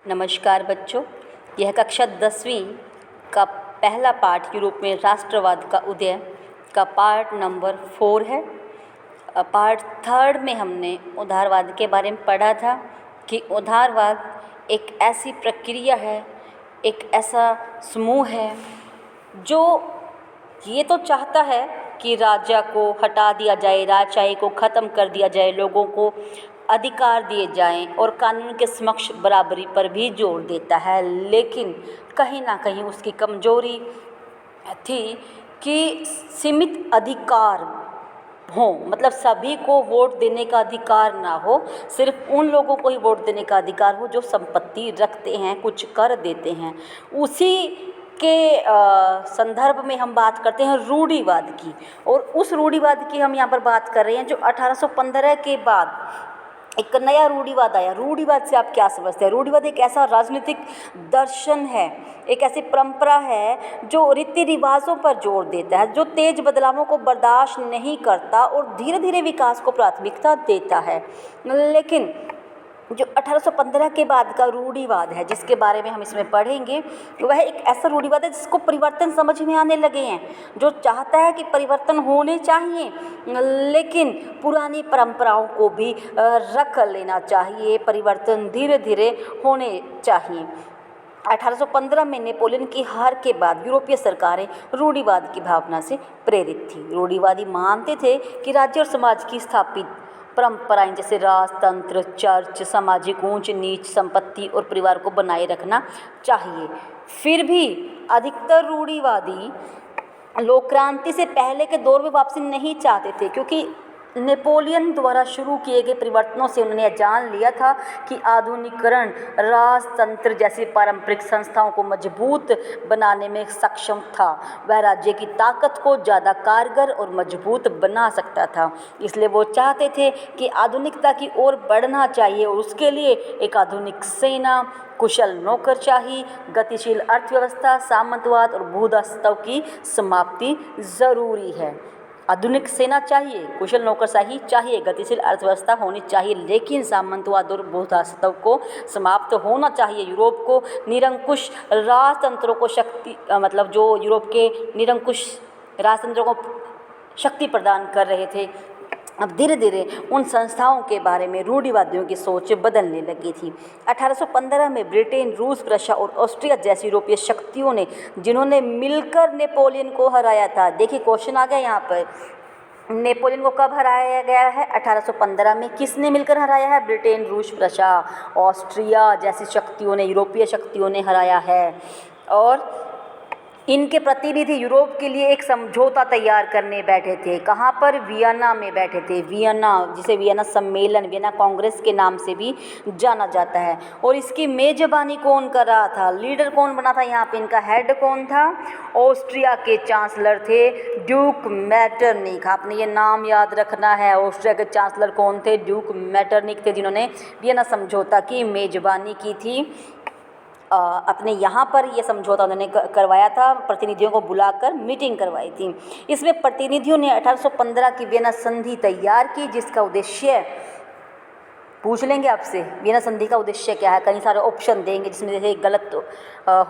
नमस्कार बच्चों, यह कक्षा 10वीं का पहला पाठ यूरोप में राष्ट्रवाद का उदय का पार्ट नंबर 4 है। पार्ट 3 में हमने उदारवाद के बारे में पढ़ा था कि उदारवाद एक ऐसी प्रक्रिया है, एक ऐसा समूह है जो ये तो चाहता है कि राजा को हटा दिया जाए, राजशाही को ख़त्म कर दिया जाए, लोगों को अधिकार दिए जाएं और कानून के समक्ष बराबरी पर भी जोर देता है। लेकिन कहीं ना कहीं उसकी कमजोरी थी कि सीमित अधिकार हो, मतलब सभी को वोट देने का अधिकार ना हो, सिर्फ उन लोगों को ही वोट देने का अधिकार हो जो संपत्ति रखते हैं, कुछ कर देते हैं। उसी के संदर्भ में हम बात करते हैं रूढ़िवाद की, और उस रूढ़िवाद की हम यहाँ पर बात कर रहे हैं जो 1815 के बाद एक नया रूढ़िवाद आया। रूढ़िवाद से आप क्या समझते हैं? रूढ़िवाद एक ऐसा राजनीतिक दर्शन है, एक ऐसी परंपरा है जो रीति रिवाजों पर जोर देता है, जो तेज बदलावों को बर्दाश्त नहीं करता और धीरे धीरे विकास को प्राथमिकता देता है। लेकिन जो 1815 के बाद का रूढ़िवाद है जिसके बारे में हम इसमें पढ़ेंगे, वह एक ऐसा रूढ़िवाद है जिसको परिवर्तन समझ में आने लगे हैं, जो चाहता है कि परिवर्तन होने चाहिए लेकिन पुरानी परंपराओं को भी रख लेना चाहिए, परिवर्तन धीरे धीरे होने चाहिए। 1815 में नेपोलियन की हार के बाद यूरोपीय सरकारें रूढ़िवाद की भावना से प्रेरित थी। रूढ़िवादी मानते थे कि राज्य और समाज की स्थापित परंपराएं जैसे राजतंत्र, चर्च, सामाजिक ऊंच नीच, संपत्ति और परिवार को बनाए रखना चाहिए। फिर भी अधिकतर रूढ़िवादी लोक क्रांति से पहले के दौर में वापसी नहीं चाहते थे, क्योंकि नेपोलियन द्वारा शुरू किए गए परिवर्तनों से उन्होंने जान लिया था कि आधुनिकीकरण राजतंत्र जैसी पारंपरिक संस्थाओं को मजबूत बनाने में सक्षम था। वह राज्य की ताकत को ज़्यादा कारगर और मजबूत बना सकता था। इसलिए वो चाहते थे कि आधुनिकता की ओर बढ़ना चाहिए और उसके लिए एक आधुनिक सेना, कुशल नौकरशाही, गतिशील अर्थव्यवस्था, सामंतवाद और भूदासत्व की समाप्ति ज़रूरी है। आधुनिक सेना चाहिए, कुशल नौकरशाही चाहिए, गतिशील अर्थव्यवस्था होनी चाहिए, लेकिन सामंतवाद और भूदासत्व को समाप्त होना चाहिए। यूरोप को निरंकुश राजतंत्रों को शक्ति मतलब जो यूरोप के निरंकुश राजतंत्रों को शक्ति प्रदान कर रहे थे, अब धीरे धीरे उन संस्थाओं के बारे में रूढ़िवादियों की सोच बदलने लगी थी। 1815 में ब्रिटेन, रूस, रशिया और ऑस्ट्रिया जैसी यूरोपीय शक्तियों ने, जिन्होंने मिलकर नेपोलियन को हराया था। देखिए क्वेश्चन आ गया यहाँ पर, नेपोलियन को कब हराया गया है? 1815 में। किसने मिलकर हराया है? ब्रिटेन, रूस, रशिया, ऑस्ट्रिया जैसी शक्तियों ने, यूरोपीय शक्तियों ने हराया है। और इनके प्रतिनिधि यूरोप के लिए एक समझौता तैयार करने बैठे थे। कहाँ पर? वियना में बैठे थे। वियना, जिसे वियना सम्मेलन, वियना कांग्रेस के नाम से भी जाना जाता है। और इसकी मेजबानी कौन कर रहा था? लीडर कौन बना था यहाँ पे? इनका हेड कौन था? ऑस्ट्रिया के चांसलर थे ड्यूक मेटरनिक। आपने ये नाम याद रखना है। ऑस्ट्रिया के चांसलर कौन थे? ड्यूक मेटरनिक थे, जिन्होंने वियना समझौता की मेजबानी की थी। अपने यहाँ पर ये समझौता उन्होंने करवाया था, प्रतिनिधियों को बुलाकर मीटिंग करवाई थी। इसमें प्रतिनिधियों ने 1815 की वियना संधि तैयार की, जिसका उद्देश्य, पूछ लेंगे आपसे, वियना संधि का उद्देश्य क्या है? कई सारे ऑप्शन देंगे जिसमें जैसे गलत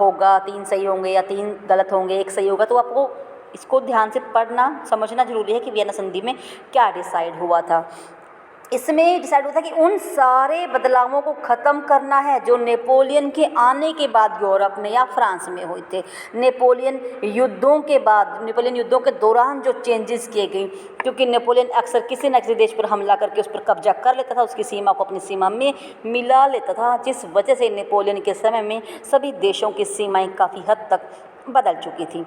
होगा, 3 सही होंगे या 3 गलत होंगे, 1 सही होगा। तो आपको इसको ध्यान से पढ़ना, समझना जरूरी है कि वियना संधि में क्या डिसाइड हुआ था। इसमें डिसाइड हुआ था कि उन सारे बदलावों को ख़त्म करना है जो नेपोलियन के आने के बाद यूरोप में या फ्रांस में हुए थे। नेपोलियन युद्धों के बाद, नेपोलियन युद्धों के दौरान जो चेंजेस किए गए, क्योंकि नेपोलियन अक्सर किसी न किसी देश पर हमला करके उस पर कब्जा कर लेता था, उसकी सीमा को अपनी सीमा में मिला लेता था, जिस वजह से नेपोलियन के समय में सभी देशों की सीमाएँ काफ़ी हद तक बदल चुकी थी।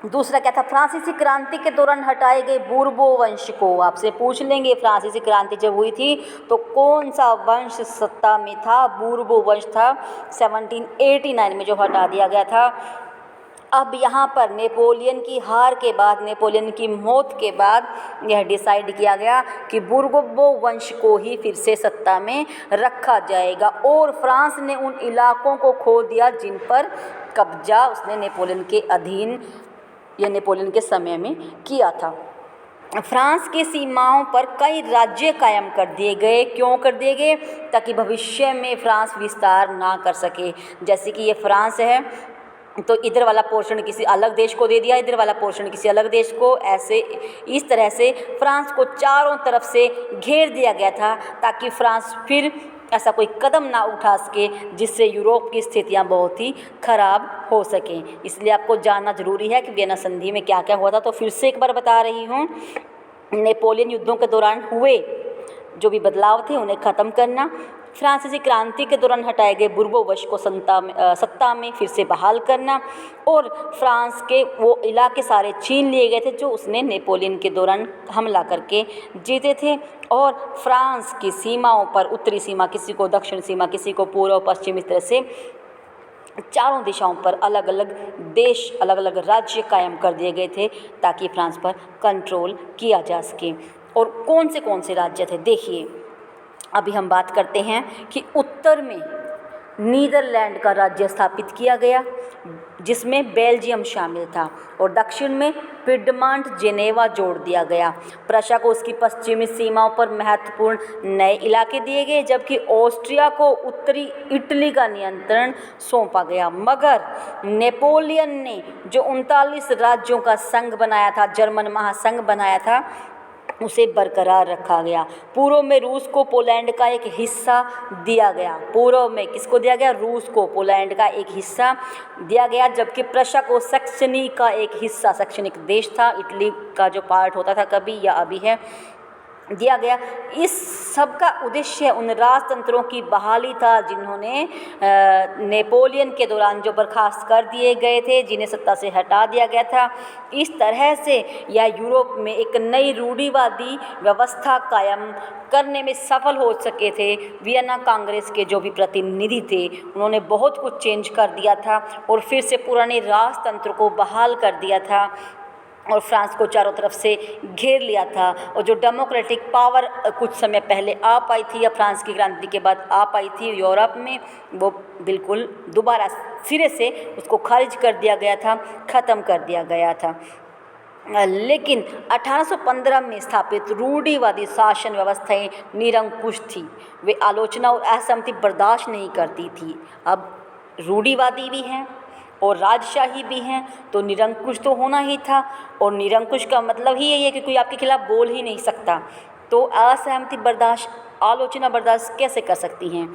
दूसरा क्या था? फ्रांसीसी क्रांति के दौरान हटाए गए बूर्बो वंश को, आपसे पूछ लेंगे फ्रांसीसी क्रांति जब हुई थी तो कौन सा वंश सत्ता में था? बूर्बो वंश था। 1789 में जो हटा दिया गया था। अब यहाँ पर नेपोलियन की हार के बाद, नेपोलियन की मौत के बाद यह डिसाइड किया गया कि बूर्बो वंश को ही फिर से सत्ता में रखा जाएगा, और फ्रांस ने उन इलाकों को खो दिया जिन पर कब्जा उसने नेपोलियन के अधीन या नेपोलियन के समय में किया था। फ्रांस की सीमाओं पर कई राज्य कायम कर दिए गए। क्यों कर दिए गए? ताकि भविष्य में फ्रांस विस्तार ना कर सके। जैसे कि ये फ्रांस है तो इधर वाला पोर्शन किसी अलग देश को दे दिया, इधर वाला पोर्शन किसी अलग देश को, ऐसे इस तरह से फ्रांस को चारों तरफ से घेर दिया गया था ताकि फ्रांस फिर ऐसा कोई कदम ना उठा सके जिससे यूरोप की स्थितियां बहुत ही खराब हो सकें। इसलिए आपको जानना ज़रूरी है कि वियना संधि में क्या क्या हुआ था। तो फिर से एक बार बता रही हूँ, नेपोलियन युद्धों के दौरान हुए जो भी बदलाव थे उन्हें ख़त्म करना, फ्रांसीसी क्रांति के दौरान हटाए गए बुर्बोवश को सत्ता में फिर से बहाल करना, और फ्रांस के वो इलाके सारे छीन लिए गए थे जो उसने नेपोलियन के दौरान हमला करके जीते थे। और फ्रांस की सीमाओं पर उत्तरी सीमा किसी को, दक्षिण सीमा किसी को, पूर्व पश्चिम, इस तरह से चारों दिशाओं पर अलग अलग देश, अलग अलग राज्य कायम कर दिए गए थे ताकि फ्रांस पर कंट्रोल किया जा सके। और कौन से राज्य थे देखिए, अभी हम बात करते हैं कि उत्तर में नीदरलैंड का राज्य स्थापित किया गया जिसमें बेल्जियम शामिल था, और दक्षिण में पिडमांट, जेनेवा जोड़ दिया गया। प्रशा को उसकी पश्चिमी सीमाओं पर महत्वपूर्ण नए इलाके दिए गए, जबकि ऑस्ट्रिया को उत्तरी इटली का नियंत्रण सौंपा गया। मगर नेपोलियन ने जो 39 राज्यों का संघ बनाया था, जर्मन महासंघ बनाया था, उसे बरकरार रखा गया। पूर्व में रूस को पोलैंड का एक हिस्सा दिया गया। पूर्व में किसको दिया गया? रूस को पोलैंड का एक हिस्सा दिया गया, जबकि प्रशा को सैक्सनी का एक हिस्सा, सैक्सनिक देश था, इटली का जो पार्ट होता था कभी या अभी है, दिया गया। इस सब का उद्देश्य उन राजतंत्रों की बहाली था जिन्होंने नेपोलियन के दौरान जो बर्खास्त कर दिए गए थे, जिन्हें सत्ता से हटा दिया गया था। इस तरह से यह यूरोप में एक नई रूढ़िवादी व्यवस्था कायम करने में सफल हो सके थे। वियना कांग्रेस के जो भी प्रतिनिधि थे उन्होंने बहुत कुछ चेंज कर दिया था और फिर से पुराने राजतंत्र को बहाल कर दिया था और फ्रांस को चारों तरफ से घेर लिया था। और जो डेमोक्रेटिक पावर कुछ समय पहले आ पाई थी या फ्रांस की क्रांति के बाद आ पाई थी यूरोप में, वो बिल्कुल दोबारा सिरे से उसको खारिज कर दिया गया था, ख़त्म कर दिया गया था। लेकिन 1815 में स्थापित रूढ़िवादी शासन व्यवस्थाएं निरंकुश थी। वे आलोचना और असहमति बर्दाश्त नहीं करती थी। अब रूढ़िवादी भी हैं और राजशाही भी हैं तो निरंकुश तो होना ही था, और निरंकुश का मतलब ही यही है कि कोई आपके खिलाफ बोल ही नहीं सकता। तो असहमति बर्दाश्त, आलोचना बर्दाश्त कैसे कर सकती हैं?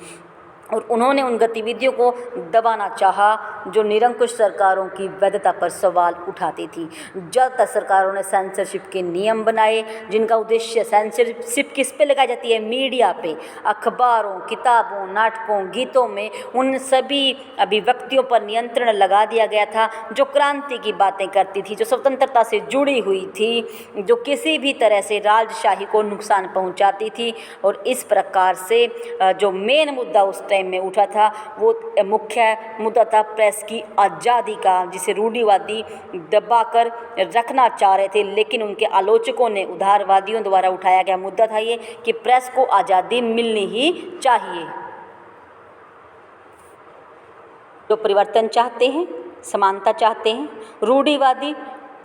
और उन्होंने उन गतिविधियों को दबाना चाहा जो निरंकुश सरकारों की वैधता पर सवाल उठाती थी। ज़्यादातर सरकारों ने सेंसरशिप के नियम बनाए जिनका उद्देश्य, सेंसरशिप किस पे लगाई जाती है? मीडिया पे, अखबारों, किताबों, नाटकों, गीतों में उन सभी अभिव्यक्तियों पर नियंत्रण लगा दिया गया था जो क्रांति की बातें करती थी, जो स्वतंत्रता से जुड़ी हुई थी, जो किसी भी तरह से राजशाही को नुकसान पहुँचाती थी। और इस प्रकार से जो मेन मुद्दा उस टाइम में उठा था वो मुख्य मुद्दा था प्रेस की आज़ादी का, जिसे रूढ़िवादी दबाकर रखना चाह रहे थे। लेकिन उनके आलोचकों ने, उदारवादियों द्वारा उठाया गया मुद्दा था ये कि प्रेस को आज़ादी मिलनी ही चाहिए। जो परिवर्तन चाहते हैं, समानता चाहते हैं, रूढ़िवादी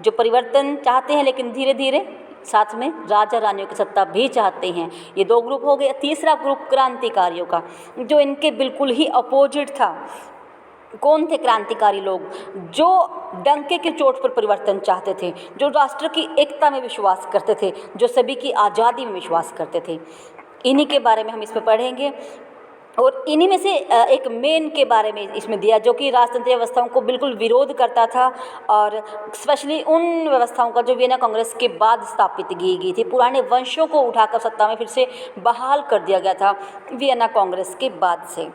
जो परिवर्तन चाहते हैं लेकिन धीरे धीरे साथ में राजा रानियों की सत्ता भी चाहते हैं। ये दो ग्रुप हो गए। तीसरा ग्रुप क्रांतिकारियों का, जो इनके बिल्कुल ही अपोजिट था। कौन थे क्रांतिकारी लोग? जो डंके की चोट पर परिवर्तन चाहते थे, जो राष्ट्र की एकता में विश्वास करते थे, जो सभी की आज़ादी में विश्वास करते थे। इन्हीं के बारे में हम इसमें पढ़ेंगे। और इन्हीं में से एक मेन के बारे में इसमें दिया जो कि राजतंत्रीय व्यवस्थाओं को बिल्कुल विरोध करता था, और स्पेशली उन व्यवस्थाओं का जो वियना कांग्रेस के बाद स्थापित की गई थी। पुराने वंशों को उठाकर सत्ता में फिर से बहाल कर दिया गया था वियना कांग्रेस के बाद से।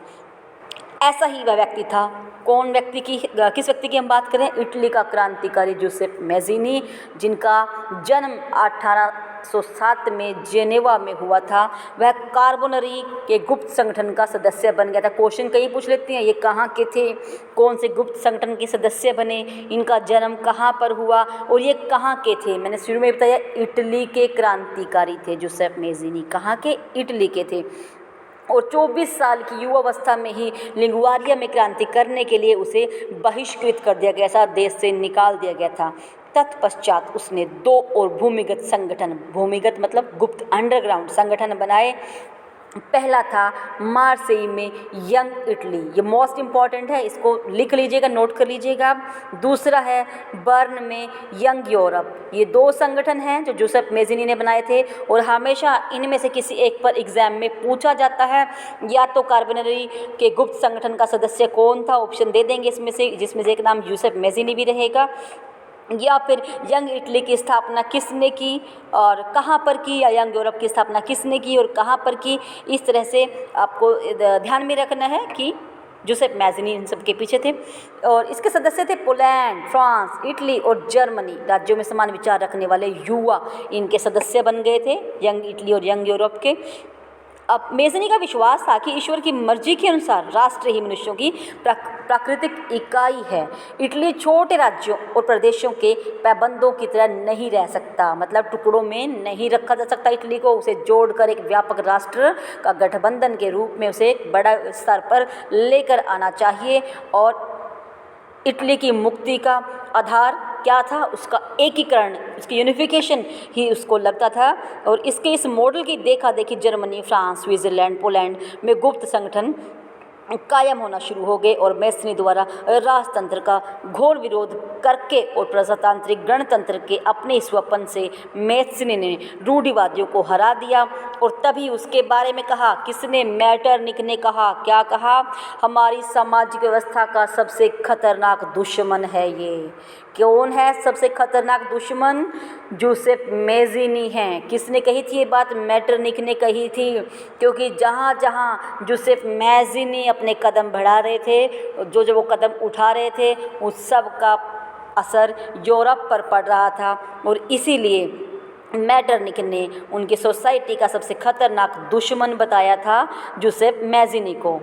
ऐसा ही वह व्यक्ति था। कौन व्यक्ति की, किस व्यक्ति की हम बात करें? इटली का क्रांतिकारी जोसेफ मैज़ीनी, जिनका जन्म 1807 में जेनेवा में हुआ था। वह कार्बोनरी के गुप्त संगठन का सदस्य बन गया था। क्वेश्चन कई पूछ लेते हैं, ये कहाँ के थे, कौन से गुप्त संगठन के सदस्य बने, इनका जन्म कहाँ पर हुआ और ये कहाँ के थे? मैंने शुरू में बताया इटली के क्रांतिकारी थे जोसेफ मैज़ीनी। कहाँ के? इटली के थे। और 24 साल की युवावस्था में ही लिंगुआरिया में क्रांति करने के लिए उसे बहिष्कृत कर दिया गया था, देश से निकाल दिया गया था। तत्पश्चात उसने 2 और भूमिगत संगठन, भूमिगत मतलब गुप्त अंडरग्राउंड संगठन बनाए। पहला था मार्सेई में यंग इटली, ये मोस्ट इम्पॉर्टेंट है, इसको लिख लीजिएगा, नोट कर लीजिएगा। दूसरा है बर्न में यंग यूरोप। ये 2 संगठन हैं जो जोसेफ मेज़िनी ने बनाए थे और हमेशा इनमें से किसी एक पर एग्जाम में पूछा जाता है। या तो कार्बोनेरी के गुप्त संगठन का सदस्य कौन था, ऑप्शन दे देंगे इसमें से, जिसमें से एक नाम जोसेफ मेज़िनी भी रहेगा, या फिर यंग इटली की स्थापना किसने की और कहाँ पर की, या यंग यूरोप की स्थापना किसने की और कहाँ पर की। इस तरह से आपको ध्यान में रखना है कि जोसेफ मेज़िनी इन सब के पीछे थे। और इसके सदस्य थे पोलैंड, फ्रांस, इटली और जर्मनी। राज्यों में समान विचार रखने वाले युवा इनके सदस्य बन गए थे, यंग इटली और यंग यूरोप के। अब मेज़िनी का विश्वास था कि ईश्वर की मर्जी के अनुसार राष्ट्र ही मनुष्यों की प्राकृतिक इकाई है। इटली छोटे राज्यों और प्रदेशों के पैबंदों की तरह नहीं रह सकता, मतलब टुकड़ों में नहीं रखा जा सकता इटली को, उसे जोड़कर एक व्यापक राष्ट्र का गठबंधन के रूप में उसे एक बड़ा स्तर पर लेकर आना चाहिए। और इटली की मुक्ति का आधार क्या था, उसका एकीकरण, उसकी यूनिफिकेशन ही उसको लगता था। और इसके इस मॉडल की देखा देखी जर्मनी, फ्रांस, स्विट्ज़रलैंड, पोलैंड में गुप्त संगठन कायम होना शुरू हो गए और मेज़िनी द्वारा राजतंत्र का घोर विरोध करके और प्रजातांत्रिक गणतंत्र के अपने स्वप्न से मेज़िनी ने रूढ़िवादियों को हरा दिया। और तभी उसके बारे में कहा, किसने, मेटरनिख ने कहा, क्या कहा, हमारी सामाजिक व्यवस्था का सबसे खतरनाक दुश्मन है ये। कौन है सबसे खतरनाक दुश्मन? जोसेफ मेज़िनी हैं। किसने कही थी ये बात? मेटरनिख ने कही थी, क्योंकि जहाँ जहाँ जोसेफ मेज़िनी अपने कदम बढ़ा रहे थे, जो वो कदम उठा रहे थे, उस सब का असर यूरोप पर पड़ रहा था। और इसीलिए मेटरनिख ने उनकी सोसाइटी का सबसे खतरनाक दुश्मन बताया था जोसेफ मेज़िनी को।